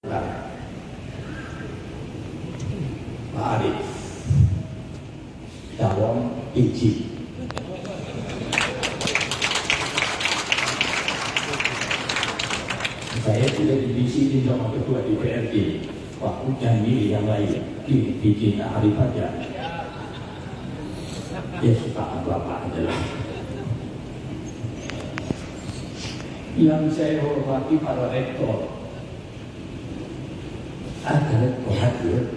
Pak Arif Dawang izin saya sudah dibisiki sama ketua DPRD Pak Ujan milih yang lain bikin Arif aja ya suka apa-apa aja lah. Yang saya hormati para rektor, ada rektor hadir.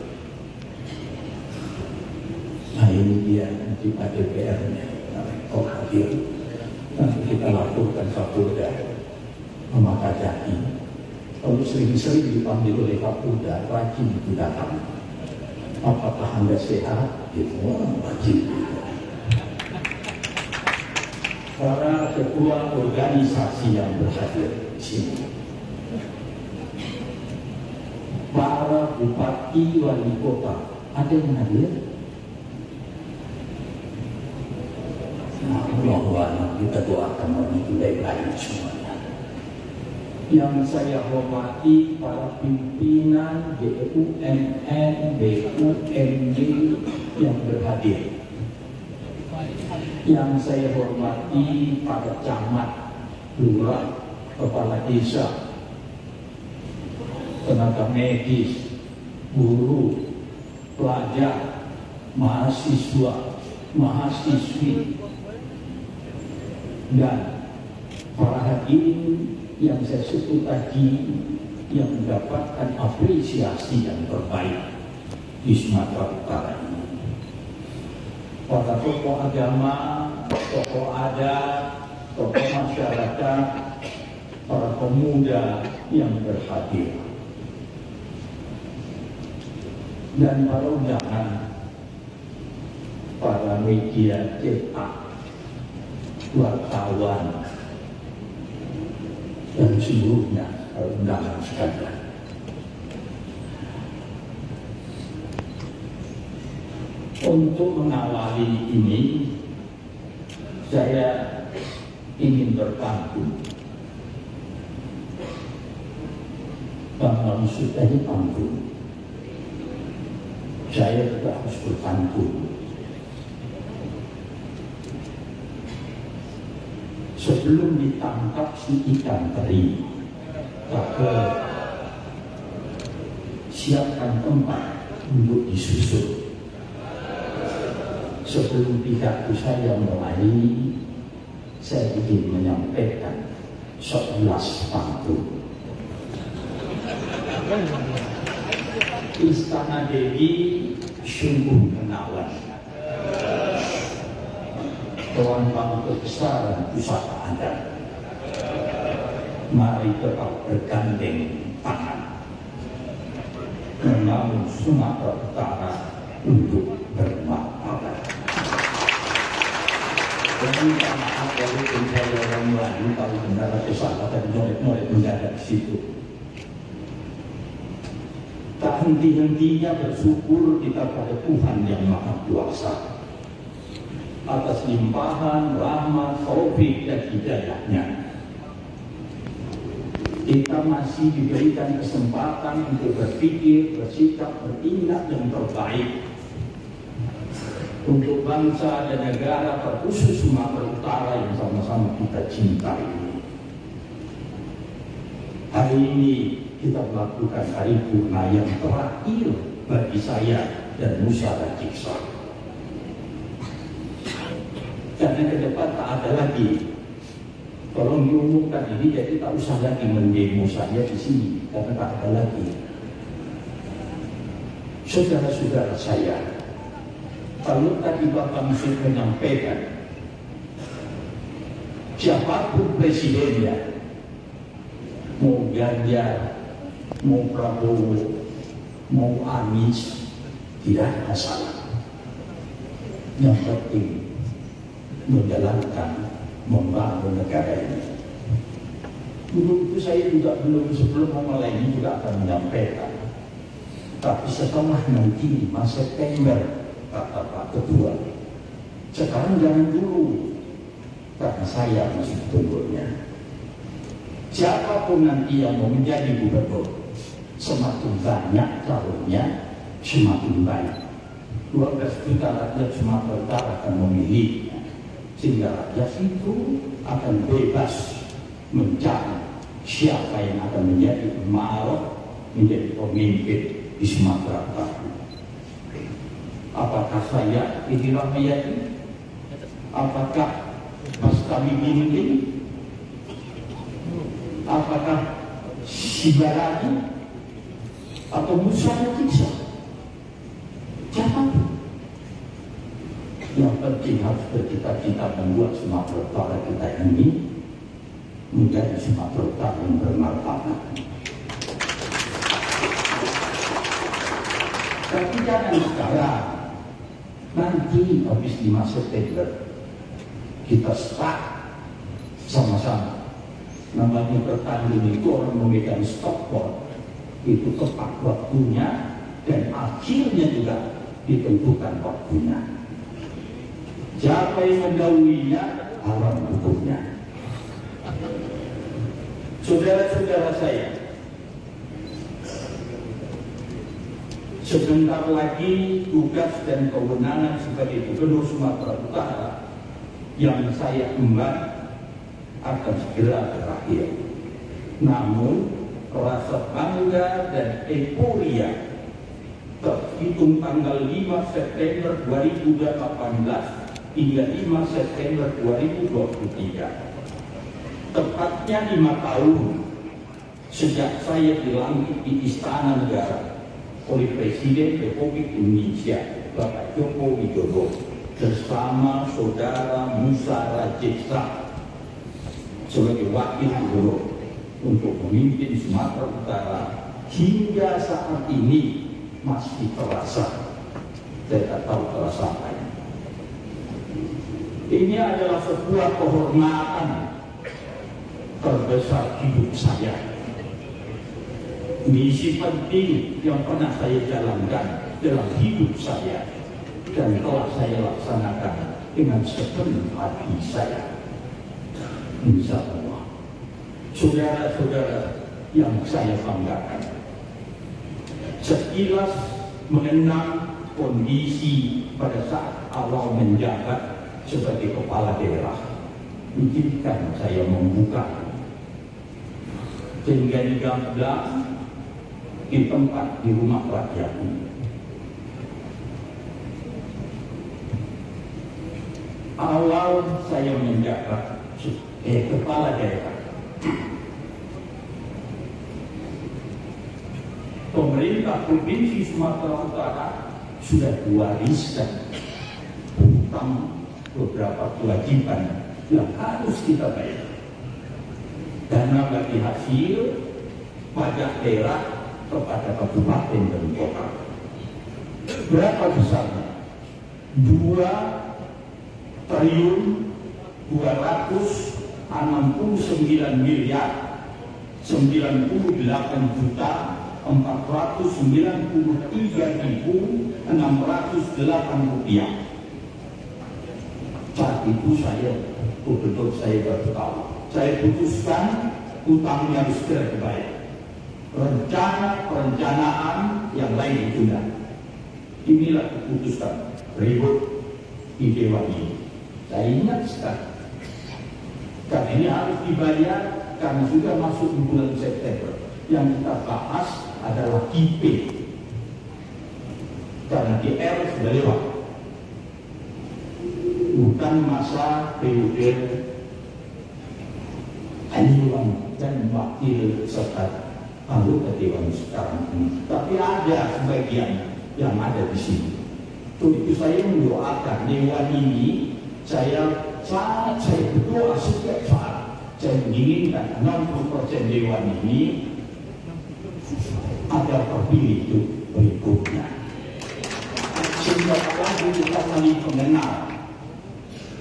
Nah ini dia nanti Pak DPR-nya, rektor hadir. Nanti kita lakukan Kapolda Maka Jati. Kalau sering-sering dipanggil oleh Kapolda, rajin itu datang. Apakah Anda sehat? Itu rajin. Para ketua organisasi yang berhadir di sini, para bupati wali kota, ada yang hadir? Nah, mudah-mudahan kita doakan orang itu baik-baik semuanya. Yang saya hormati para pimpinan BUMN, BUMD yang berhadir. Yang saya hormati para camat, lurah, kepala desa, tenaga medis, guru, pelajar, mahasiswa, mahasiswi, dan para hadirin yang saya sebut tadi yang mendapatkan apresiasi yang terbaik di Sumatera Utara ini. Para tokoh agama, tokoh adat, tokoh masyarakat, para pemuda yang berhadir, dan para undangan, para media cetak, wartawan, dan seluruhnya undangan sekalian. Untuk mengawali ini, saya ingin berpantun. Bang Mansur tadi pantun, saya juga harus berpantun. Sebelum ditangkap si ikan teri, maka siapkan tempat untuk disusut. Sebelum pidato saya mulai, saya ingin menyampaikan 11 pantun. Istana Dewi sungguh menawan, Tuan Bangsa Besar pusaka adat. Mari tetap bergandeng tangan membangun Sumatera Utara untuk bermartabat. Jadi minta maaf walaupun saya orang Melayu, kalau benar atau salah dan nolet-nolet mendadak di situ. Tak henti-hentinya bersyukur kita pada Tuhan yang Maha Kuasa atas limpahan, rahmat, taufik dan hidayahnya. Kita masih diberikan kesempatan untuk berpikir, bersikap, bertindak yang terbaik untuk bangsa dan negara, terkhusus Sumatera Utara yang sama-sama kita cintai. Hari ini kita melakukan paripurna yang terakhir bagi saya dan Musyawarah Jiksa. Karena ke depan tak ada lagi. Tolong diumumkan ini, jadi tak usah lagi mendemo saya di sini, karena tak ada lagi. Saudara-saudara saya, kalau tadi Bapak Mansur menyampaikan, siapapun presidennya, mau Ganjar, mau Prabowo, mau Anies, tidak ada masalah. Yang penting menjalankan, membangun negara ini. Dulu itu saya juga sebelum memulai ini juga akan menyampaikan. Tapi setelah nanti 5 September, kata Pak Ketua, sekarang jangan dulu, karena saya masih tunggunya. Siapapun nanti yang mau menjadi gubernur, semakin banyak calonnya, semakin baik. 12 juta rakyat Sumatera Utara akan memilih, sehingga rakyat itu akan bebas mencari siapa yang akan menjadi marah, menjadi pemimpin di Sumatera Utara. Apakah saya Edi Rahmayadi? Apakah Mas Kami Bintin? Apakah Sibarani? Atau Musa Nukisa? Jangan. Yang penting harus bercita-cita membuat Sumatera Utara kita ini menjadi Sumatera Utara yang bermartabat. Tapi jangan sekarang, nanti habis 5 September kita start sama-sama. Namanya pertandingan itu orang memegang stopwatch, itu tepat waktunya dan akhirnya juga ditentukan waktunya. Siapa yang mendahulunya, alam hukumnya. Saudara-saudara saya, sebentar lagi tugas dan kewenangan sebagai Gubernur Sumatera Utara yang saya emban akan segera berakhir. Namun rasa bangga dan euforia terhitung tanggal 5 September 2018 hingga 5 September 2023. Tepatnya 5 tahun sejak saya dilantik di Istana Negara oleh Presiden Republik Indonesia Bapak Joko Widodo bersama Saudara Musa Rajeksa sebagai wakil gubernur untuk memimpin Sumatera Utara hingga saat ini masih terasa. Saya tak tahu terasa apa. Ini adalah sebuah kehormatan terbesar hidup saya. Misi penting yang pernah saya jalankan dalam hidup saya dan telah saya laksanakan dengan sepenuh hati saya. Insya Allah, saudara-saudara yang saya banggakan, sekilas mengenang kondisi pada saat awal menjabat sebagai kepala daerah, izinkan saya membuka jenggan gamblang di tempat di rumah rakyat ini. Awal saya menjabat kepala daerah, pemerintah Provinsi Sumatera Utara sudah wariskan hutang beberapa kewajiban yang harus kita bayar. Dana bagi hasil pajak daerah kepada kabupaten dan kota. Berapa besarnya? 2.499.493.608 rupiah. Saat itu saya, betul saya baru tahu. Saya putuskan utangnya harus segera dibayar. Perencanaan yang lain ditunda. Inilah keputusan ribut di Dewan ini. Saya ingat sekali. Karena ini harus dibayar karena sudah masuk di bulan September. Yang kita bahas adalah IP. Karena DR sudah lewat. Bukan masa periode Dewan dan wakil serta anggota Dewan sekarang ini. Tapi ada sebagian yang ada di sini. Untuk itu saya mendoakan Dewan ini, saya berdoa setiap saat. Saya menginginkan 60% Dewan ini ada terpilih itu berikutnya. Sehingga kalau kita saling mengenal,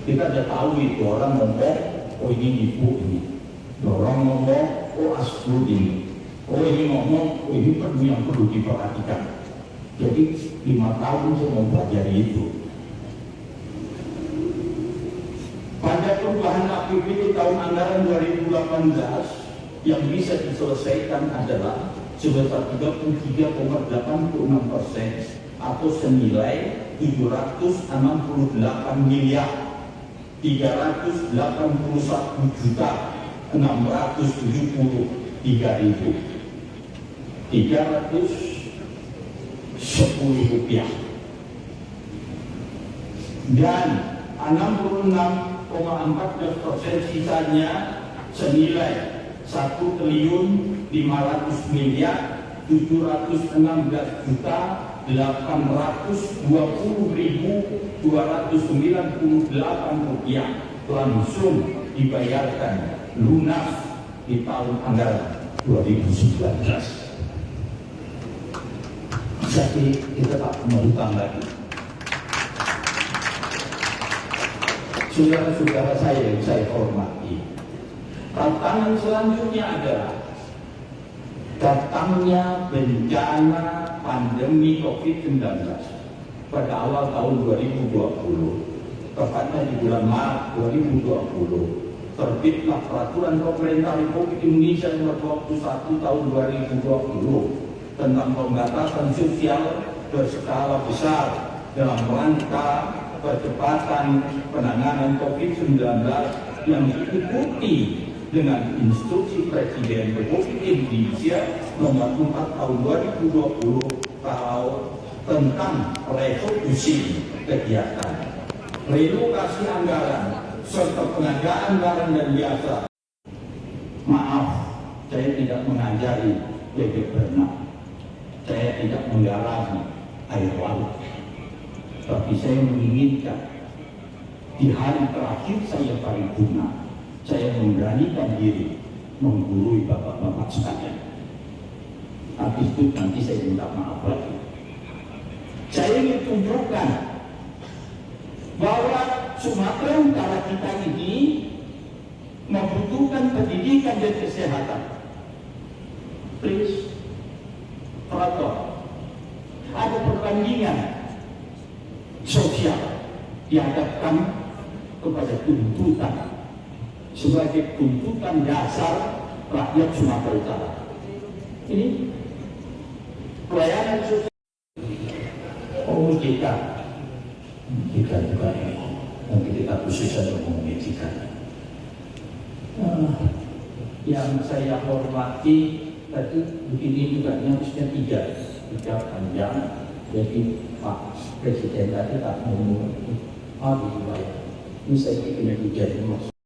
kita sudah tahu itu orang ngomong, oh ini ibu ini. Orang ngomong, oh asli ini. Oh ini ngomong, oh ini yang perlu diperhatikan. Jadi 5 tahun saya mempelajari itu. Pada perubahan APBD tahun anggaran 2018 yang bisa diselesaikan adalah sebesar 33,86% atau senilai 768 miliar 381 juta 673.310 rupiah, dan 66,14% sisanya senilai 1.500.716 juta 820.298 rupiah langsung dibayarkan lunas di tahun anggaran 2019. Jadi kita tak menghutang lagi. Saudara-saudara saya yang saya hormati, tantangan selanjutnya adalah datangnya bencana pandemi COVID-19 pada awal tahun 2020, tepatnya di bulan Maret 2020, terbitlah peraturan pemerintah Republik Indonesia nomor 21 tahun 2020 tentang pembatasan sosial berskala besar dalam rangka percepatan penanganan COVID-19 yang diikuti dengan instruksi Presiden Republik Indonesia nomor 4 tahun 2020 tentang refokusing kegiatan, relokasi anggaran, serta pengadaan barang dan jasa. Maaf, saya tidak mengajari bebek berenang, saya tidak menggarami air laut, tapi saya menginginkan di hari terakhir saya paripurna, saya memberanikan diri menggurui bapak-bapak sekalian. Habis itu nanti saya minta maaf lagi. Saya ingin tunjukkan bahwa Sumatera Utara kita ini membutuhkan pendidikan dan kesehatan. Please, contoh, ada perbandingan sosial dihadapkan kepada tuntutan sebagai tuntutan dasar rakyat Sumatera Utara. Ini pelayanan sosial. Oh, kita juga ini, nanti kita khusus saja mengomentasikan. Yang saya hormati tadi begini juga, ini harusnya tiga panjang. Jadi Pak Presiden tadi tak ngomong, ini saya bikin tiga ini.